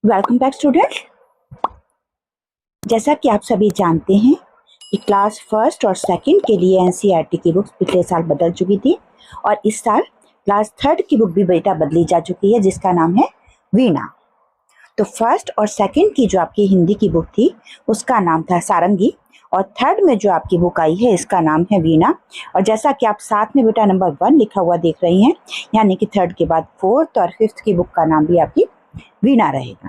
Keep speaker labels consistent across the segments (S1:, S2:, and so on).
S1: Welcome back student. जैसा कि आप सभी जानते हैं कि क्लास फर्स्ट और सेकंड के लिए एनसीईआरटी की बुक्स पिछले साल बदल चुकी थी और इस साल क्लास थर्ड की बुक भी बेटा बदली जा चुकी है जिसका नाम है वीणा। तो फर्स्ट और सेकंड की जो आपकी हिंदी की बुक थी उसका नाम था सारंगी और थर्ड में जो आपकी बुक आई है इसका नाम है वीणा। और जैसा कि आप साथ में बेटा नंबर 1 लिखा हुआ देख रही हैं, यानी कि थर्ड के बाद फोर्थ और फिफ्थ की बुक का नाम भी आपकी वीणा रहेगा।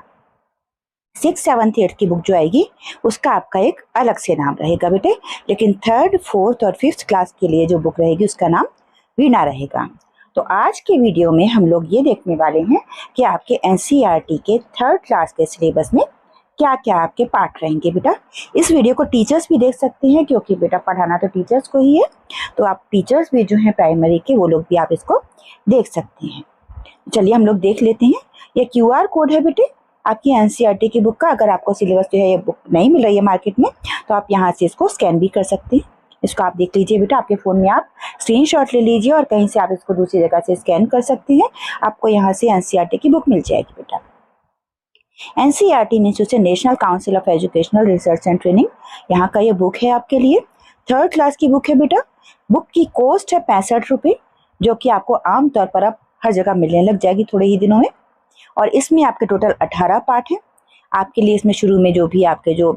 S1: 6, 7, 8 की बुक जो आएगी उसका आपका एक अलग से नाम रहेगा बेटे, लेकिन थर्ड, फोर्थ और फिफ्थ क्लास के लिए जो बुक रहेगी उसका नाम वीणा रहेगा। तो आज के वीडियो में हम लोग ये देखने वाले हैं कि आपके एनसीईआरटी के थर्ड क्लास के सिलेबस में क्या क्या आपके पार्ट रहेंगे बेटा। इस वीडियो को टीचर्स भी देख सकते हैं क्योंकि बेटा पढ़ाना तो टीचर्स को ही है, तो आप टीचर्स भी जो हैं प्राइमरी के वो लोग भी आप इसको देख सकते हैं। चलिए हम लोग देख लेते हैं। ये QR कोड है बेटे आपकी एनसीईआरटी की बुक का। अगर आपको सिलेबस जो है ये बुक नहीं मिल रही है मार्केट में तो आप यहाँ से इसको स्कैन भी कर सकते हैं। इसको आप देख लीजिए बेटा, आपके फ़ोन में आप स्क्रीनशॉट ले लीजिए और कहीं से आप इसको दूसरी जगह से स्कैन कर सकते हैं। आपको यहाँ से एनसीईआरटी की बुक मिल जाएगी बेटा। एनसीईआरटी मीन्स उसे national council of educational research and training, यहाँ का ये बुक है आपके लिए। थर्ड क्लास की बुक है बेटा। बुक की कॉस्ट है 65 रुपये, जो कि आपको आमतौर पर अब हर जगह मिलने लग जाएगी थोड़े ही दिनों में। और इसमें आपके टोटल 18 पार्ट हैं आपके लिए। इसमें शुरू में जो भी आपके जो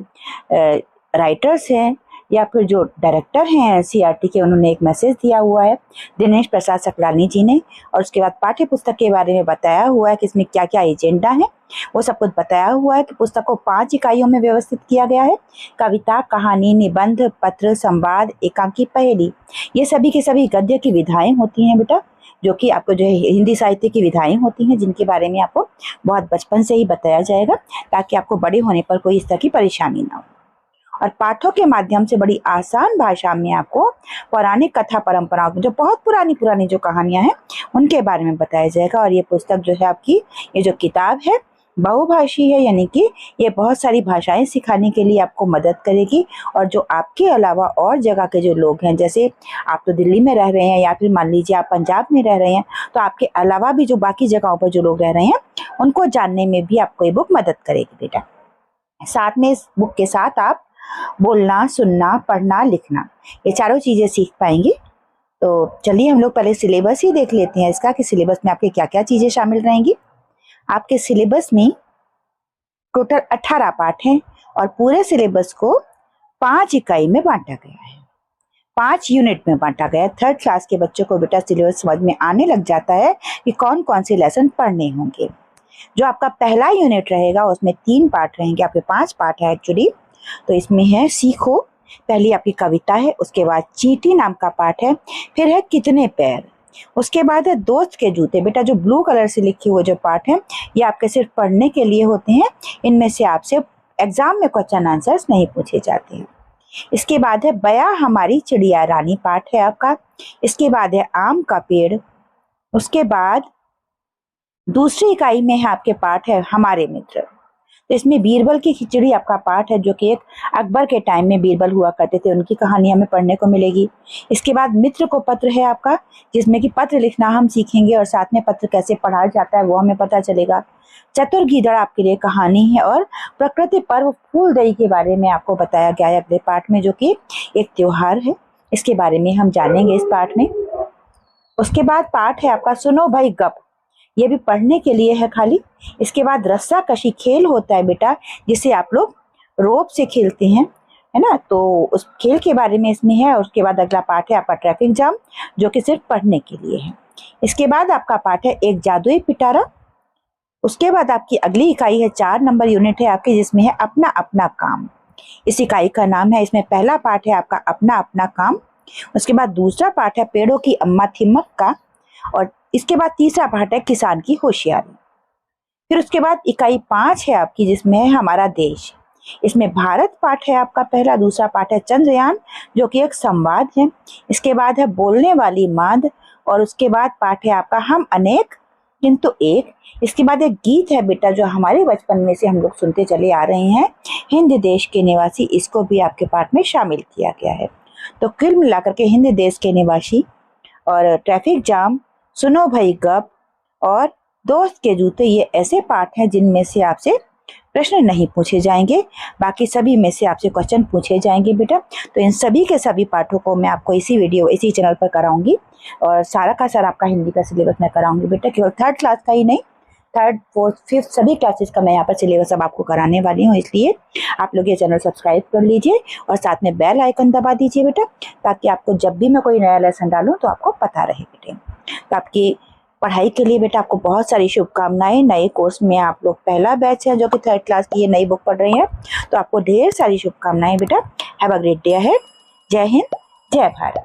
S1: राइटर्स हैं या फिर जो डायरेक्टर हैं एनसीईआरटी के, उन्होंने एक मैसेज दिया हुआ है, दिनेश प्रसाद सकलानी जी ने। और उसके बाद पाठ्य पुस्तक के बारे में बताया हुआ है कि इसमें क्या क्या एजेंडा है, वो सब कुछ बताया हुआ है कि पुस्तक को 5 इकाइयों में व्यवस्थित किया गया है। कविता, कहानी, निबंध, पत्र, संवाद, एकांकी, पहेली, ये सभी के सभी गद्य की विधाएं होती हैं बेटा, जो कि आपको जो है हिंदी साहित्य की विधाएं होती हैं, जिनके बारे में आपको बहुत बचपन से ही बताया जाएगा ताकि आपको बड़े होने पर कोई इस तरह की परेशानी ना हो। और पाठों के माध्यम से बड़ी आसान भाषा में आपको पौराणिक कथा परंपराओं की जो बहुत पुरानी पुरानी जो कहानियां हैं उनके बारे में बताया जाएगा। और ये पुस्तक जो है आपकी, ये जो किताब है बहुभाषी है, यानी कि ये बहुत सारी भाषाएं सिखाने के लिए आपको मदद करेगी। और जो आपके अलावा और जगह के जो लोग हैं, जैसे आप तो दिल्ली में रह रहे हैं या फिर मान लीजिए आप पंजाब में रह रहे हैं, तो आपके अलावा भी जो बाकी जगहों पर जो लोग रह रहे हैं उनको जानने में भी आपको ये बुक मदद करेगी बेटा। साथ में इस बुक के साथ आप बोलना, सुनना, पढ़ना, लिखना, ये चारों चीज़ें सीख पाएंगे। तो चलिए हम लोग पहले सिलेबस ही देख लेते हैं इसका कि सिलेबस में आपके क्या क्या चीज़ें शामिल रहेंगी। आपके सिलेबस में टोटल 18 पार्ट हैं और पूरे सिलेबस को 5 इकाई में बांटा गया है, 5 यूनिट में बांटा गया है। थर्ड क्लास के बच्चों को बेटा सिलेबस समझ में आने लग जाता है कि कौन कौन से लेसन पढ़ने होंगे। जो आपका पहला यूनिट रहेगा उसमें 3 पार्ट रहेंगे, आपके 5 पार्ट है एक्चुअली। तो इसमें है सीखो, पहली आपकी कविता है, उसके बाद चींटी नाम का पार्ट है, फिर है कितने पैर, उसके बाद है दोस्त के जूते। बेटा जो ब्लू कलर से लिखे हुए जो पार्ट है ये आपके सिर्फ पढ़ने के लिए होते हैं, इनमें से आपसे एग्जाम में क्वेश्चन आंसर्स नहीं पूछे जाते हैं। इसके बाद है बया हमारी चिड़िया रानी पार्ट है आपका। इसके बाद है आम का पेड़। उसके बाद दूसरी इकाई में है आपके पार्ट है हमारे मित्र। तो इसमें बीरबल की खिचड़ी आपका पार्ट है, जो कि एक अकबर के टाइम में बीरबल हुआ करते थे, उनकी कहानी हमें पढ़ने को मिलेगी। इसके बाद मित्र को पत्र है आपका, जिसमें कि पत्र लिखना हम सीखेंगे और साथ में पत्र कैसे पढ़ा जाता है वो हमें पता चलेगा। चतुर गीदड़ आपके लिए कहानी है और प्रकृति पर्व फूलदेई के बारे में आपको बताया गया है अगले पार्ट में, जो कि एक त्योहार है, इसके बारे में हम जानेंगे इस पार्ट में। उसके बाद पार्ट है आपका सुनो भाई गप, ये भी पढ़ने के लिए है खाली। इसके बाद रस्सा कशी खेल होता है बेटा, जिसे आप लोग रोप से खेलते हैं, है ना, तो उस खेल के बारे में इसमें है। और उसके बाद अगला पार्ट है आपका ट्रैफिक जाम, जो कि सिर्फ पढ़ने के लिए है। इसके बाद आपका पार्ट है एक जादुई पिटारा। उसके बाद आपकी अगली इकाई है 4 नंबर यूनिट है आपकी, जिसमें है अपना अपना काम। इस इकाई का नाम है, इसमें पहला पार्ट है आपका अपना अपना काम। उसके बाद दूसरा पार्ट है पेड़ों की अम्मा थी मक्का। और इसके बाद तीसरा पार्ट है किसान की होशियारी। फिर उसके बाद इकाई 5 है आपकी, जिसमें है हमारा देश। इसमें भारत पार्ट है आपका पहला। दूसरा पार्ट है चंद्रयान, जो कि एक संवाद है। इसके बाद है बोलने वाली माद। और उसके बाद पार्ट है आपका हम अनेक किंतु एक। इसके बाद एक गीत है बेटा, जो हमारे बचपन में से हम लोग सुनते चले आ रहे हैं, हिंद देश के निवासी, इसको भी आपके पार्ट में शामिल किया गया है। तो कुल मिलाकर के हिंद देश के निवासी और ट्रैफिक जाम, सुनो भाई गप और दोस्त के जूते, ये ऐसे पाठ हैं जिनमें से आपसे प्रश्न नहीं पूछे जाएंगे, बाकी सभी में से आपसे क्वेश्चन पूछे जाएंगे बेटा। तो इन सभी के सभी पाठों को मैं आपको इसी चैनल पर कराऊंगी और सारा का सारा आपका हिंदी का सिलेबस मैं कराऊंगी बेटा। केवल 3rd क्लास का ही नहीं, 3rd, 4th, 5th सभी क्लासेस का मैं यहाँ पर सिलेबस अब आपको कराने वाली हूँ। इसलिए आप लोग ये चैनल सब्सक्राइब कर लीजिए और साथ में बेल आइकन दबा दीजिए बेटा, ताकि आपको जब भी मैं कोई नया लेसन डालूँ तो आपको पता रहे बेटे। तो आपकी पढ़ाई के लिए बेटा आपको बहुत सारी शुभकामनाएं। नए कोर्स में आप लोग पहला बैच है जो कि 3rd क्लास की ये नई बुक पढ़ रही है, तो आपको ढेर सारी शुभकामनाएं बेटा। Have a great day ahead. जय हिंद, जय भारत।